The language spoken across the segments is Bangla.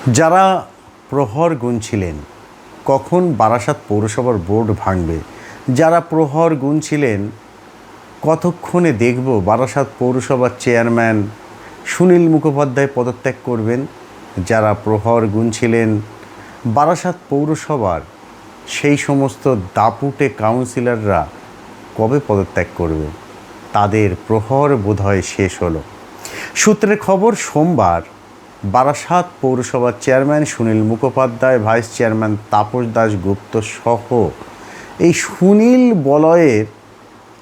যারা প্রহর গুনছিলেন কখন বারাসাত পৌরসভার বোর্ড ভাঙবে, যারা প্রহর গুনছিলেন কতক্ষণে দেখব বারাসাত পৌরসভার চেয়ারম্যান সুনীল মুখোপাধ্যায় পদত্যাগ করবেন, যারা প্রহর গুনছিলেন বারাসাত পৌরসভার সেই সমস্ত দাপুটে কাউন্সিলররা কবে পদত্যাগ করবে, তাদের প্রহর বোধহয় শেষ হলো। সূত্রের খবর, সোমবার বারাসাত পৌরসভার chairman Sunil Mukhopadhyay, vice chairman Tapas Dasgupta সহ এই সুনীল বলয়ের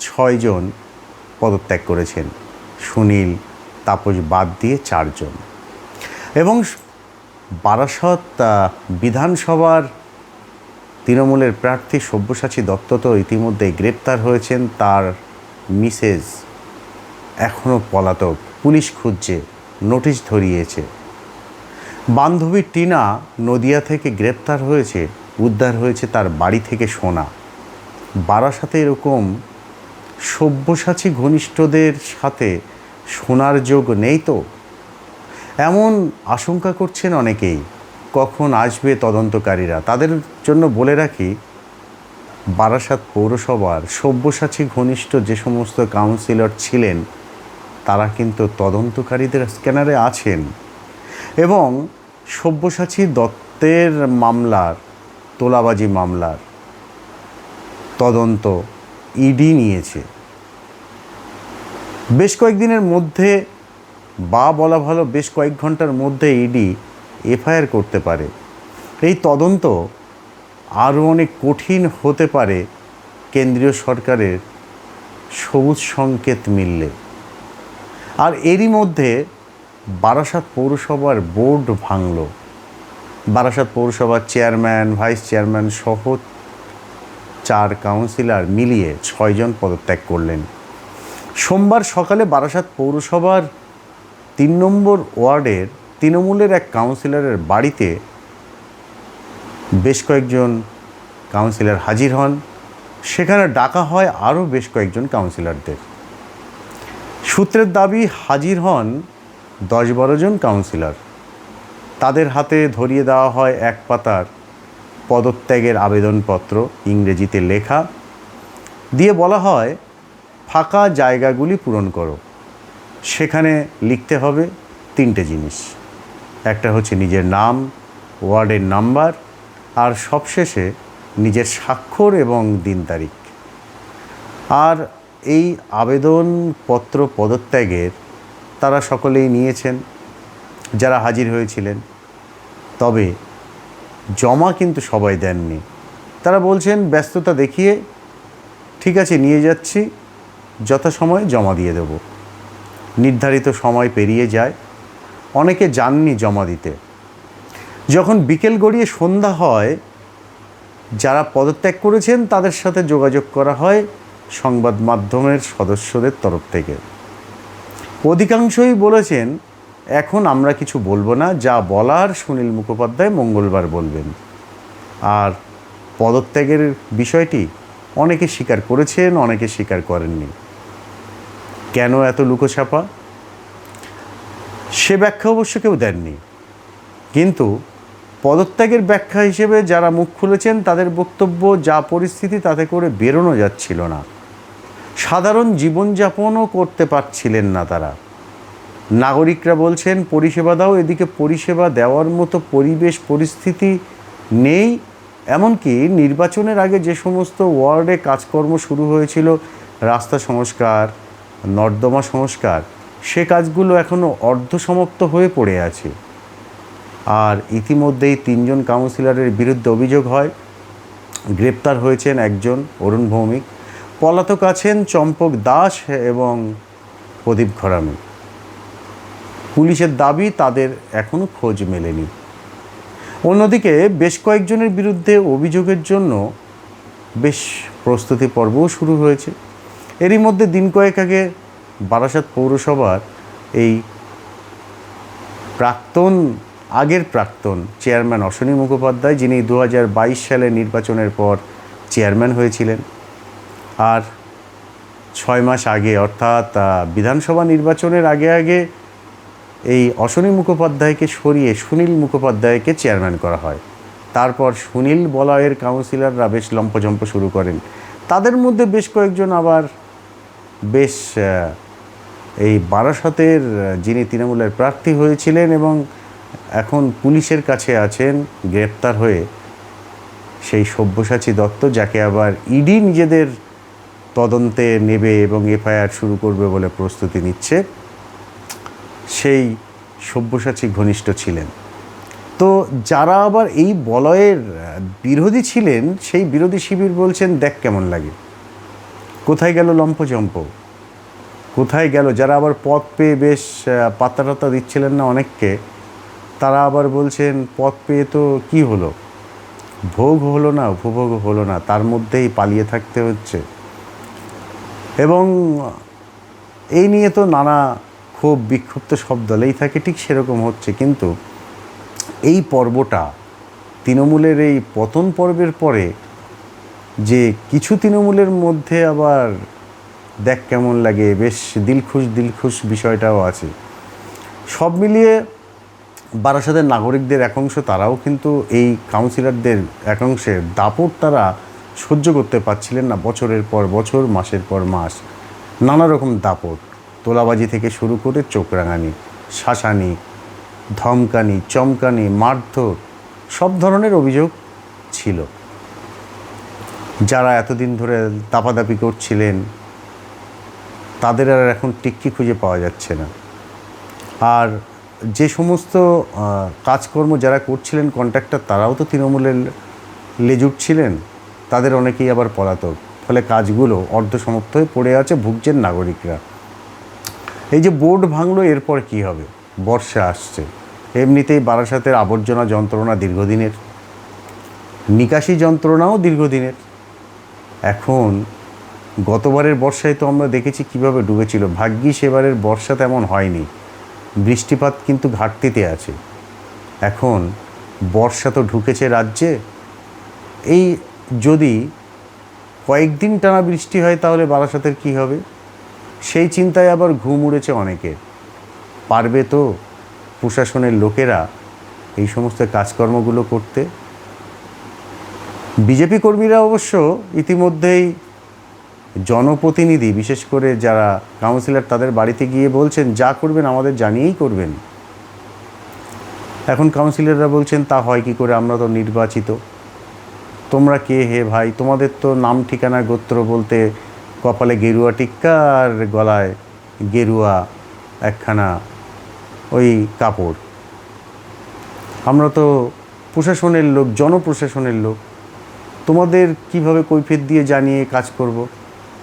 6 জন পদত্যাগ করেছেন। সুনীল তাপস বাদ দিয়ে 4 জন। এবং বারাসত বিধানসভার তৃণমূলের প্রার্থী সব্যসাচী দত্ত তো ইতিমধ্যেই গ্রেপ্তার হয়েছেন, তার মিসেস এখনও পলাতক, পুলিশ খুঁজছে, নোটিশ ধরিয়েছে। বান্ধবী টিনা নদিয়া থেকে গ্রেপ্তার হয়েছে, উদ্ধার হয়েছে তার বাড়ি থেকে সোনা। বারাসাতে এরকম সব্যসাচী ঘনিষ্ঠদের সাথে সোনার যোগ নেই তো, এমন আশঙ্কা করছেন অনেকেই। কখন আসবে তদন্তকারীরা? তাদের জন্য বলে রাখি, বারাসাত পৌরসভার সব্যসাচী ঘনিষ্ঠ যে সমস্ত কাউন্সিলর ছিলেন তারা কিন্তু তদন্তকারীদের স্ক্যানারে আছেন। এবং সব্যসাচী দত্তের মামলার, তোলাবাজি মামলার তদন্ত ইডি নিয়েছে। বেশ কয়েকদিনের মধ্যে, বা বলা ভালো বেশ কয়েক ঘন্টার মধ্যে ইডি এফআইআর করতে পারে। এই তদন্ত আরও অনেক কঠিন হতে পারে কেন্দ্রীয় সরকারের সবুজ সংকেত মিললে। আর এরই মধ্যে বারাসাত পৌরসভার বোর্ড ভাঙল। বারাসাত পৌরসভার চেয়ারম্যান, ভাইস চেয়ারম্যান সহ 4 কাউন্সিলর মিলিয়ে 6 জন পদত্যাগ করলেন। সোমবার সকালে বারাসাত পৌরসভার 3 নম্বর ওয়ার্ডের তৃণমূলের এক কাউন্সিলরের বাড়িতে বেশ কয়েকজন কাউন্সিলর হাজির হন। সেখানে ডাকা হয় আরও বেশ কয়েকজন কাউন্সিলরদের। সূত্রের দাবি, হাজির হন 10-12 জন কাউন্সিলর। তাদের হাতে ধরিয়ে দেওয়া হয় এক পাতার পদত্যাগের আবেদনপত্র, ইংরেজিতে লেখা, দিয়ে বলা হয় ফাঁকা জায়গাগুলি পূরণ করো। সেখানে লিখতে হবে 3টে জিনিস। একটা হচ্ছে নিজের নাম, ওয়ার্ডের নাম্বার, আর সবশেষে নিজের স্বাক্ষর এবং দিন তারিখ। আর এই আবেদনপত্র পদত্যাগের তারা সকলেই নিয়েছেন যারা হাজির হয়েছিলেন। তবে জমা কিন্তু সবাই দেননি। তারা বলছেন ব্যস্ততা দেখিয়ে ঠিক আছে নিয়ে যাচ্ছি, যথাসময়ে জমা দিয়ে দেব। নির্ধারিত সময় পেরিয়ে যায়, অনেকে যাননি জমা দিতে। যখন বিকেল গড়িয়ে সন্ধ্যা হয়, যারা পদত্যাগ করেছেন তাদের সাথে যোগাযোগ করা হয় সংবাদ মাধ্যমের সদস্যদের তরফ থেকে। অধিকাংশই বলেছেন এখন আমরা কিছু বলবো না, যা বলার সুনীল মুখোপাধ্যায় মঙ্গলবার বলবেন। আর পদত্যাগের বিষয়টি অনেকে স্বীকার করেছেন, অনেকে স্বীকার করেননি। কেন এত লুকোছাপা, সে ব্যাখ্যা অবশ্য কেউ দেননি। কিন্তু পদত্যাগের ব্যাখ্যা হিসেবে যারা মুখ খুলেছেন তাদের বক্তব্য, যা পরিস্থিতি তাতে করে বেরোনো যাচ্ছিল না, সাধারণ জীবনযাপনও করতে পারছিলেন না তারা। নাগরিকরা বলছেন পরিষেবা দাও, এদিকে পরিষেবা দেওয়ার মতো পরিবেশ পরিস্থিতি নেই। এমনকি নির্বাচনের আগে যে সমস্ত ওয়ার্ডে কাজকর্ম শুরু হয়েছিল, রাস্তা সংস্কার, নর্দমা সংস্কার, সে কাজগুলো এখনও অর্ধসমাপ্ত হয়ে পড়ে আছে। আর ইতিমধ্যেই 3 জন কাউন্সিলরের বিরুদ্ধে অভিযোগ হয়। গ্রেপ্তার হয়েছেন একজন, অরুণ ভৌমিক। পলাতক আছেন চম্পক দাস এবং প্রদীপ ঘরামি। পুলিশের দাবি তাদের এখনও খোঁজ মেলেনি। অন্যদিকে বেশ কয়েকজনের বিরুদ্ধে অভিযোগের জন্য বেশ প্রস্তুতি পর্বও শুরু হয়েছে। এরই মধ্যে দিন কয়েক আগে বারাসাত পৌরসভার এই আগের প্রাক্তন চেয়ারম্যান অশ্বিনী মুখোপাধ্যায়, যিনি 2022 সালে নির্বাচনের পর চেয়ারম্যান হয়েছিলেন, আর 6 মাস আগে অর্থাৎ বিধানসভা নির্বাচনের আগে এই অশ্বনী মুখোপাধ্যায়কে সরিয়ে সুনীল মুখোপাধ্যায়কে চেয়ারম্যান করা হয়। তারপর সুনীল বলয়ের কাউন্সিলররা বেশ লম্পজম্প শুরু করেন। তাদের মধ্যে বেশ কয়েকজন আবার বেশ এই বারাসতের যিনি তৃণমূলের প্রার্থী হয়েছিলেন এবং এখন পুলিশের কাছে আছেন গ্রেপ্তার হয়ে, সেই সব্যসাচী দত্ত, যাকে আবার ইডি নিজেদের তদন্তে নেবে এবং এফআইআর শুরু করবে বলে প্রস্তুতি নিচ্ছে, সেই সব্যসাচী ঘনিষ্ঠ ছিলেন। তো যারা আবার এই বলয়ের বিরোধী ছিলেন, সেই বিরোধী শিবির বলছেন দেখ কেমন লাগে, কোথায় গেল লম্পজম্প, কোথায় গেল? যারা আবার পদ পেয়ে বেশ পাত্তা টাত্তা দিচ্ছিলেন না অনেককে, তারা আবার বলছেন পদ পেয়ে তো কী হলো, ভোগ হলো না, উপভোগ হলো না, তার মধ্যেই পালিয়ে থাকতে হচ্ছে। এবং এই নিয়ে তো নানা ক্ষোভ বিক্ষোভ তো সব দলেই থাকে, ঠিক সেরকম হচ্ছে। কিন্তু এই পর্বটা, তৃণমূলের এই পতন পর্বের পরে যে কিছু তৃণমূলের মধ্যে আবার দেখ কেমন লাগে, বেশ দিলখুশ বিষয়টাও আছে। সব মিলিয়ে বারাসতের নাগরিকদের একাংশ, তারাও কিন্তু এই কাউন্সিলরদের একাংশের দাপট তারা সহ্য করতে পারছিলেন না। বছরের পর বছর, মাসের পর মাস, নানা রকম দাপট, তোলাবাজি থেকে শুরু করে চোখ রাঙানি, শাসানি, ধমকানি, চমকানি, মারধর, সব ধরনের অভিযোগ ছিল। যারা এতদিন ধরে দাপাদাপি করছিলেন তাদের আর এখন টিক্কি খুঁজে পাওয়া যাচ্ছে না। আর যে সমস্ত কাজকর্ম যারা করছিলেন কন্ট্রাক্টর, তারাও তো তৃণমূলের লেজুট ছিলেন, তাদের অনেকেই আবার পলাতক। ফলে কাজগুলো অর্ধসমাপ্ত হয়ে পড়ে আছে, ভুগছেন নাগরিকরা। এই যে বোর্ড ভাঙলো, এরপর কি হবে? বর্ষা আসছে, এমনিতেই বারাসতের আবর্জনা যন্ত্রণা দীর্ঘদিনের, নিকাশি যন্ত্রণাও দীর্ঘদিনের। এখন গতবারের বর্ষায় তো আমরা দেখেছি কিভাবে ডুবেছিল। ভাগ্যিস এবারের বর্ষা তেমন হয়নি, বৃষ্টিপাত কিন্তু ঘাটতিতে আছে। এখন বর্ষা তো ঢুকেছে রাজ্যে, এই যদি কয়েকদিন টানা বৃষ্টি হয় তাহলে বারাসতের কী হবে, সেই চিন্তায় আবার ঘুম উড়েছে অনেকের। পারবে তো প্রশাসনের লোকেরা এই সমস্ত কাজকর্মগুলো করতে? বিজেপি কর্মীরা অবশ্য ইতিমধ্যেই জনপ্রতিনিধি, বিশেষ করে যারা কাউন্সিলর, তাদের বাড়িতে গিয়ে বলছেন যা করবেন আমাদের জানিয়েই করবেন। এখন কাউন্সিলররা বলছেন তা হয় কি করে, আমরা তো নির্বাচিত, তোমরা কে হে ভাই, তোমাদের তো নাম ঠিকানা গোত্র বলতে কপালে গেরুয়া টিক্কা আর গলায় গেরুয়া একখানা ওই কাপড়, আমরা তো প্রশাসনের লোক, জনপ্রশাসনের লোক, তোমাদের কিভাবে কৈফিয়ত দিয়ে জানিয়ে কাজ করব?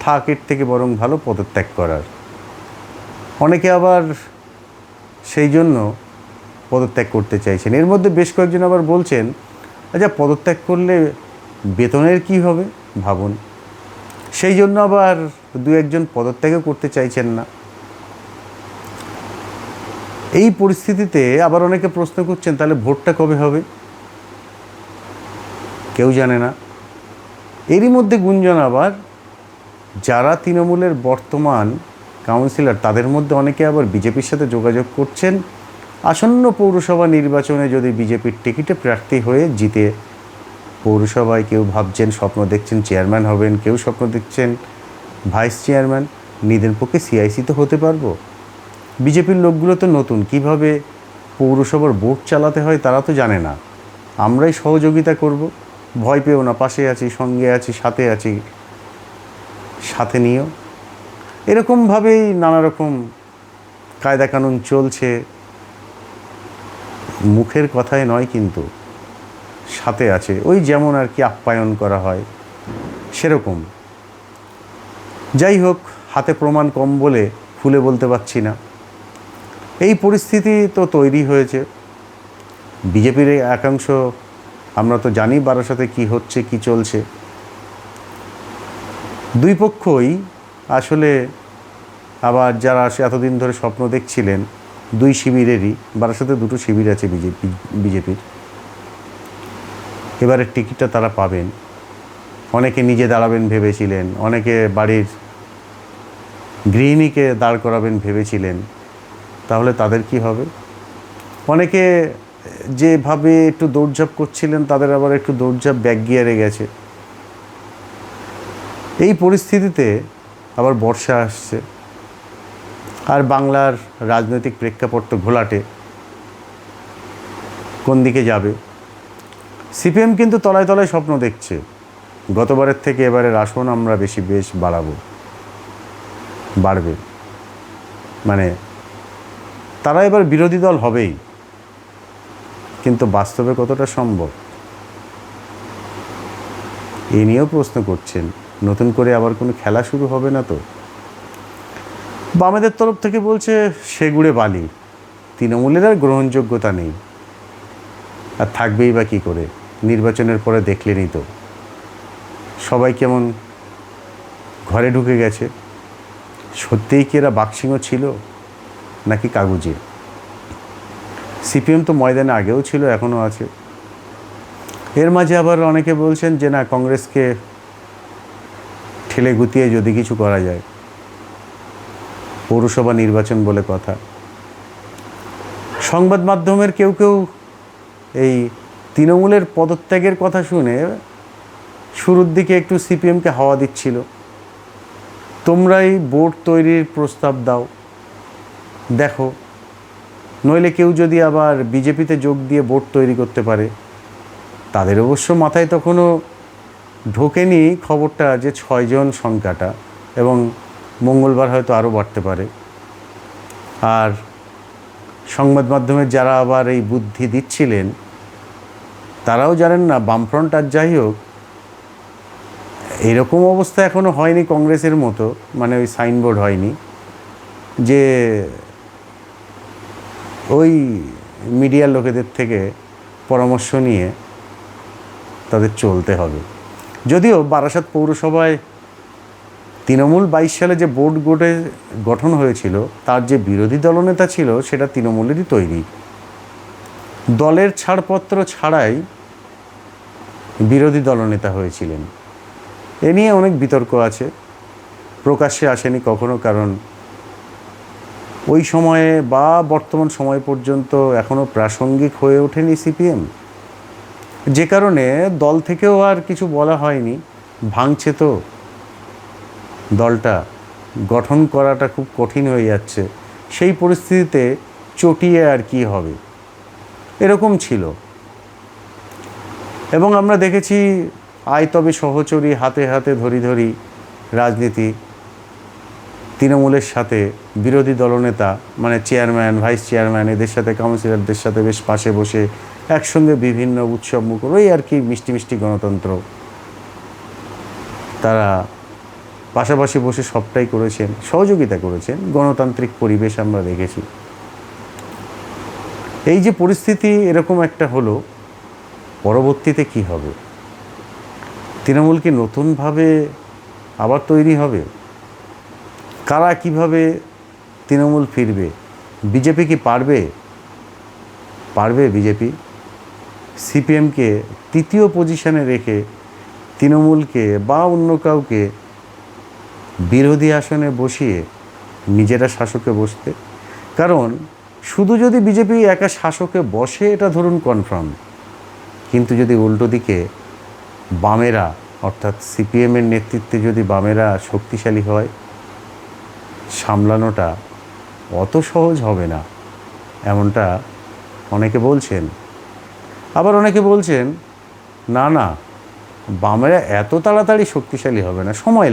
থাক, এর থেকে বরং ভালো পদত্যাগ করার। অনেকে আবার সেই জন্য পদত্যাগ করতে চাইছেন। এর মধ্যে বেশ কয়েকজন আবার বলছেন আচ্ছা পদত্যাগ করলে বেতনের কি হবে ভাবুন। সেই জন্য আবার দু একজন পদত্যাগও করতে চাইছেন না। এই পরিস্থিতিতে আবার অনেকে প্রশ্ন করছেন তাহলে ভোটটা কবে হবে? কেউ জানে না। এরই মধ্যে গুঞ্জন আবার যারা তৃণমূলের বর্তমান কাউন্সিলর, তাদের মধ্যে অনেকে আবার বিজেপির সাথে যোগাযোগ করছেন আসন্ন পৌরসভা নির্বাচনে যদি বিজেপির টিকিটে প্রার্থী হয়ে জিতে পৌরসভায়, কেউ ভাবছেন, স্বপ্ন দেখছেন চেয়ারম্যান হবেন, কেউ স্বপ্ন দেখছেন ভাইস চেয়ারম্যান, নিজের পক্ষে সিআইসি তো হতে পারবো। বিজেপির লোকগুলো তো নতুন, কিভাবে পৌরসভার বোর্ড চালাতে হয় তারা তো জানে না, আমরাই সহযোগিতা করব, ভয় পেও না, পাশে আছি, সঙ্গে আছি, সাথে আছি, সাথে নিও। এরকমভাবেই নানা রকম কায়দা কানুন চলছে, মুখের কথায় নয় কিন্তু সাথে আছে, ওই যেমন আর কি আপ্যায়ন করা হয় সেরকম। যাই হোক, হাতে প্রমাণ কম বলে খুলে বলতে পারছি না। এই পরিস্থিতি তো তৈরি হয়েছে। বিজেপির একাংশ, আমরা তো জানি বারাসতে কি হচ্ছে, কি চলছে। দুই পক্ষই আসলে আবার যারা এতদিন ধরে স্বপ্ন দেখছিলেন, দুই শিবিরেরই, বারাসতে দুটো শিবির আছে বিজেপির, এবারের টিকিটটা তারা পাবেন। অনেকে নিজে দাঁড়াবেন ভেবেছিলেন, অনেকে বাড়ির গৃহিণীকে দাঁড় করাবেন ভেবেছিলেন, তাহলে তাদের কি হবে? অনেকে যেভাবে একটু দৌড়ঝাঁপ করছিলেন তাদের আবার একটু দৌড়ঝাঁপ ব্যাক গিয়ারে গেছে। এই পরিস্থিতিতে আবার বর্ষা আসছে, আর বাংলার রাজনৈতিক প্রেক্ষাপট তো ঘোলাটে, কোন দিকে যাবে? সিপিএম কিন্তু তলায় তলায় স্বপ্ন দেখছে, গতবারের থেকে এবারের আসন আমরা বেশ বাড়বে, মানে তারা এবার বিরোধী দল হবেই, কিন্তু বাস্তবে কতটা সম্ভব এ নিয়েও প্রশ্ন করছেন। নতুন করে আবার কোনো খেলা শুরু হবে না তো? বামেদের তরফ থেকে বলছে সেগুড়ে বালি, তৃণমূলের আর গ্রহণযোগ্যতা নেই, আর থাকবেই বা কী করে? নির্বাচনের পরে দেখলেনই তো সবাই কেমন ঘরে ঢুকে গেছে। সত্যিই কি এরা বাক্সিংহ ছিল নাকি কাগজে? সিপিএম তো ময়দানে আগেও ছিল, এখনও আছে। এর মাঝে আবার অনেকে বলছেন যে না, কংগ্রেসকে ঠেলে গুতিয়ে যদি কিছু করা যায়, পৌরসভা নির্বাচন বলে কথা। সংবাদ মাধ্যমের কেউ কেউ এই তৃণমূলের পদত্যাগের কথা শুনে শুরুর দিকে একটু সিপিএমকে হাওয়া দিচ্ছিল, তোমরাই বোর্ড তৈরির প্রস্তাব দাও, দেখো নইলে কেউ যদি আবার বিজেপিতে যোগ দিয়ে বোর্ড তৈরি করতে পারে। তাদের অবশ্য মাথায় তখনও ঢোকেনি খবরটা যে 6 জন সংখ্যাটা, এবং মঙ্গলবার হয়তো আরও বাড়তে পারে। আর সংবাদ মাধ্যমের যারা আবার এই বুদ্ধি দিচ্ছিলেন তারাও জানেন না বামফ্রন্ট আর যাই হোক, এরকম অবস্থা এখনও হয়নি কংগ্রেসের মতো, মানে ওই সাইনবোর্ড হয়নি যে ওই মিডিয়ার লোকেদের থেকে পরামর্শ নিয়ে তাদের চলতে হবে। যদিও বারাসাত পৌরসভায় তৃণমূল 22 সালে যে বোর্ড গঠন হয়েছিল, তার যে বিরোধী দলনেতা ছিল সেটা তৃণমূলেরই তৈরি, দলের ছাড়পত্র ছাড়াই বিরোধী দলনেতা হয়েছিলেন। এ নিয়ে অনেক বিতর্ক আছে, প্রকাশ্যে আসেনি কখনো, কারণ ওই সময়ে বা বর্তমান সময় পর্যন্ত এখনও প্রাসঙ্গিক হয়ে ওঠেনি সিপিএম, যে কারণে দল থেকেও আর কিছু বলা হয়নি। ভাঙছে তো দলটা, গঠন করাটা খুব কঠিন হয়ে যাচ্ছে, সেই পরিস্থিতিতে চটিয়ে আর কি হবে, এরকম ছিল। এবং আমরা দেখেছি আয় তবে সহচরী, হাতে হাতে ধরি রাজনীতি, তৃণমূলের সাথে বিরোধী দলনেতা মানে চেয়ারম্যান, ভাইস চেয়ারম্যান এদের সাথে, কাউন্সিলরদের সাথে বেশ পাশে বসে একসঙ্গে বিভিন্ন উৎসব মুখর, ওই আর কি মিষ্টি গণতন্ত্র, তারা পাশাপাশি বসে সবটাই করেছেন, সহযোগিতা করেছেন, গণতান্ত্রিক পরিবেশ আমরা দেখেছি। এই যে পরিস্থিতি এরকম একটা হলো, পরবর্তীতে কি হবে? তৃণমূল কি নতুনভাবে আবার তৈরি হবে? কারা কিভাবে তৃণমূল ফিরবে? বিজেপি কি পারবে বিজেপি সিপিএমকে তৃতীয় পজিশনে রেখে তৃণমূলকে বা অন্য কাউকে বিরোধী আসনে বসিয়ে নিজেরা শাসকে বসতে? কারণ শুধু যদি বিজেপি একা শাসকে বসে এটা ধরুন কনফার্ম, কিন্তু যদি উল্টো দিকে বামেরা অর্থাৎ সিপিএমের নেতৃত্বে যদি বামেরা শক্তিশালী হয়, সামলানোটা অত সহজ হবে না, এমনটা অনেকে বলছেন। আবার অনেকে বলছেন না বামেরা এত তাড়াতাড়ি শক্তিশালী হবে না, সময়